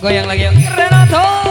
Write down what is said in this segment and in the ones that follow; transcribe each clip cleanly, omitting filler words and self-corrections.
Goyang lagi Renato.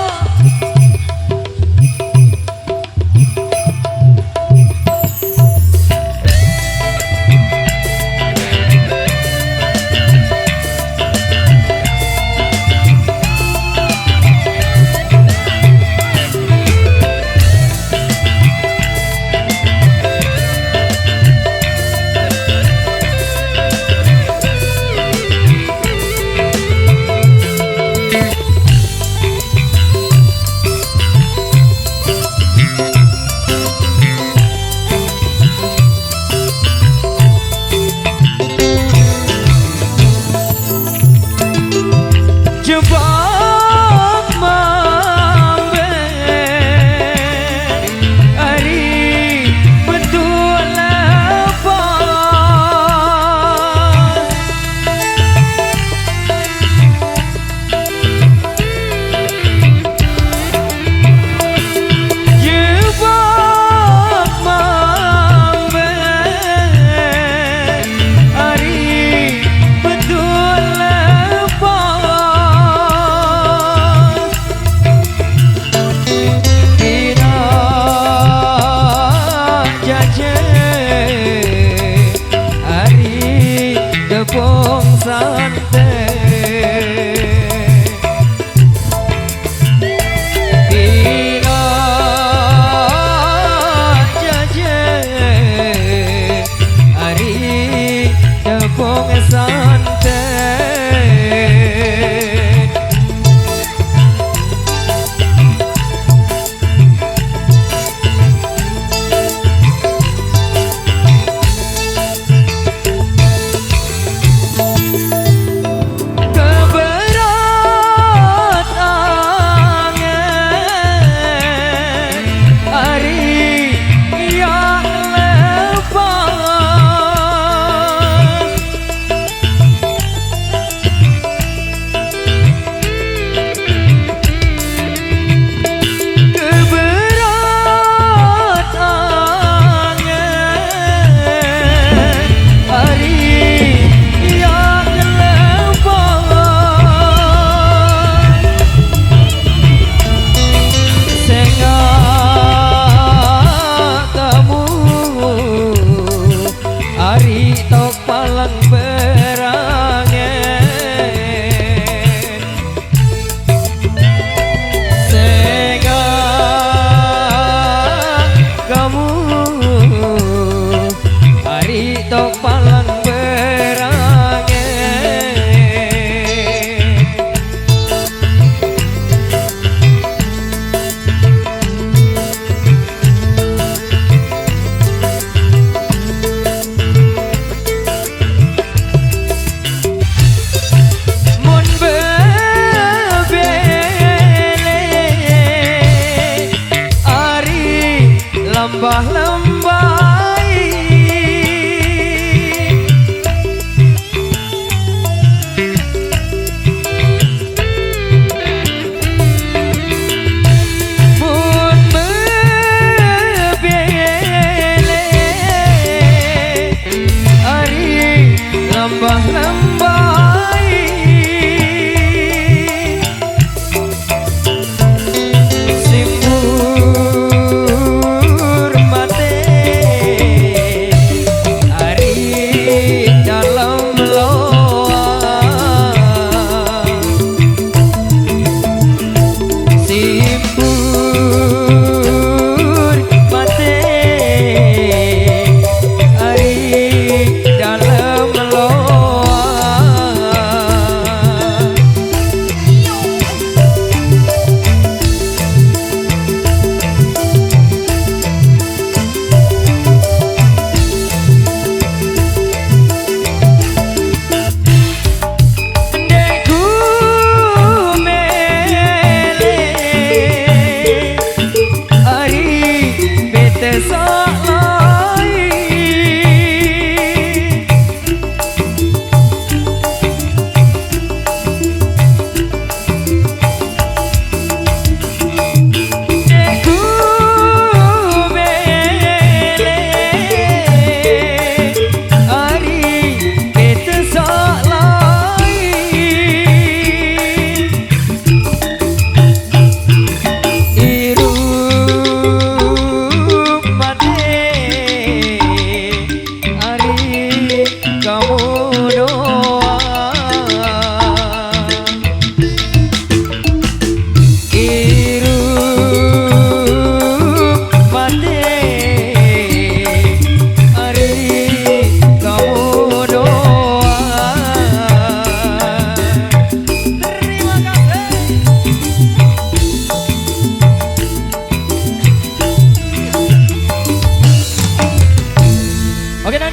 Lembah-lembah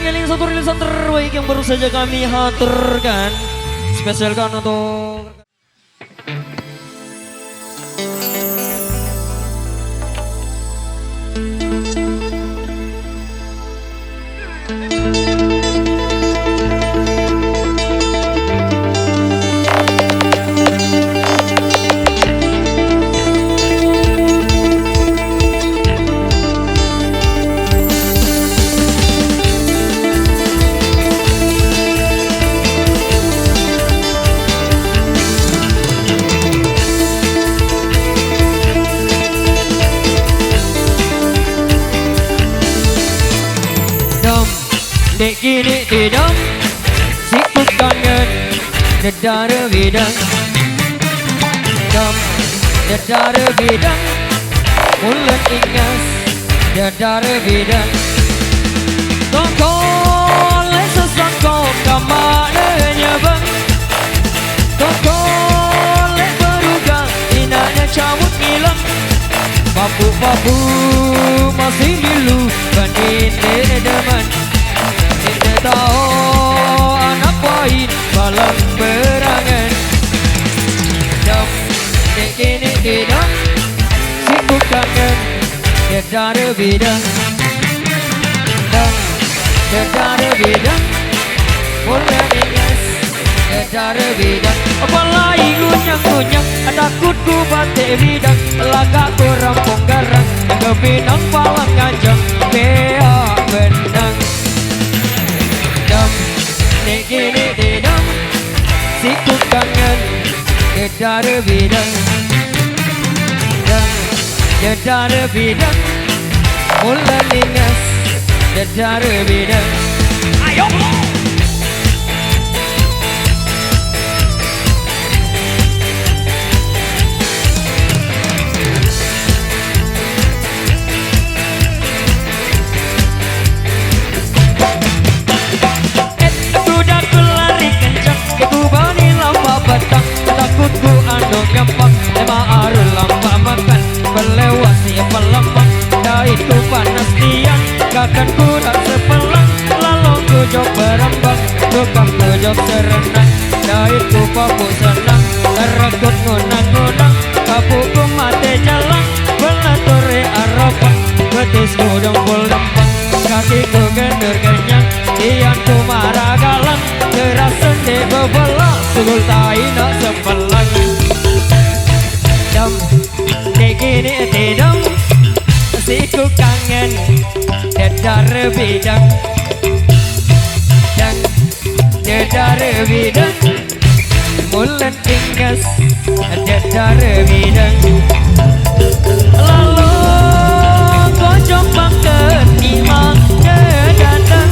eling satu rilisan terbaik yang baru saja kami haturkan. Spesialkan untuk dek gini tidak sikut kangen dedara bidang dam dedara bidang mulut ingas dedara bidang toko lesa sangko kamarnya bang toko le berugang inanya cabut ngilang papu-papu masih milu banding dedeman tahu anak wain balang berangan dam dek ini tidak sibuk kangen dedara bidang dam dedara bidang mulai ingas dedara bidang apalagi ngunyang-ngunyang takut ku batik bidang lagak ku rampung garang kepinang palang ganjang bea benang dek gini tidak sikut kangen dedara bidang dan dedara bidang mulai ingas dedara bidang ayo takut ku anu gampang emang arul lamba makan berlewasi pelemah dait ku panas tiang kakan ku tak sepelang lalu ku jok berembang tukang ku jok serenang dait ku papu senang terekut ngunang-ngunang kapu ku mati jalan belatore arapang betis ku dongpul dempang kaki ku gendur kenyang tiang ku marah galang keras sendi bebelang sugul tai nak sepelang dam dek ini tidak siku kangen dedara bidang dan dedara bidang mulut ingas dedara bidang lalu kau coba ketimang kedatang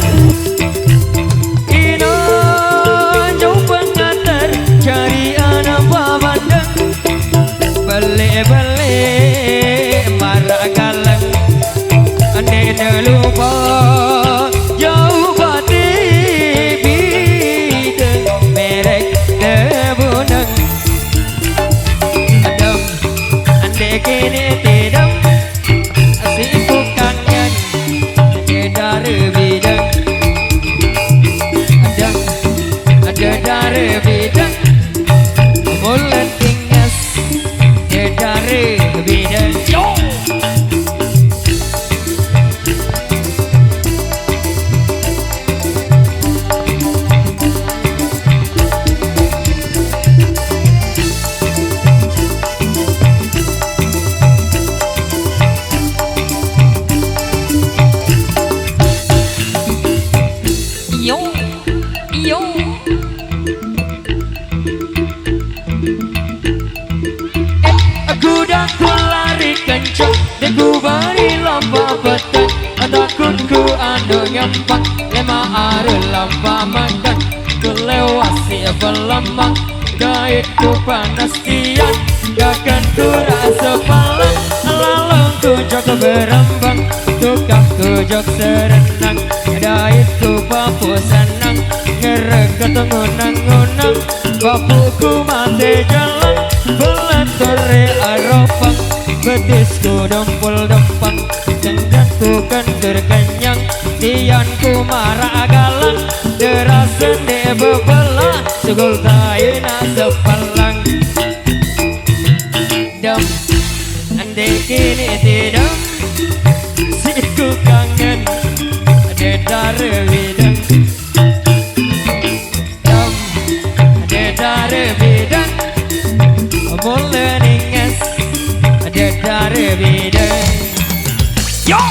cari anak babandang balik-balik marah galang ane lupa jauh batik bidang merek debunang adam ane kini tidak sibuk kangen dedara bidang adam dedara bidang mulut ingas dedara bidang ku bari lamba petang takut ku anu gampang lema arul lamba makan kelewasi pelemah dait ku panas tiang gakan ku rasa palang lalang ku jok berembang tukang ku jok serenang dait ku papu senang ngereket ngunang-ngunang papu ku mati jalan belatore aropang betisku dempul dempang, cendatku kendur kenyang, tianku marah galang derasen de bebelah sugul tayuna sepelang dem ande kini tidak siku kangen dedar wideng dem dedar wideng mulai ninges dedar wideng yo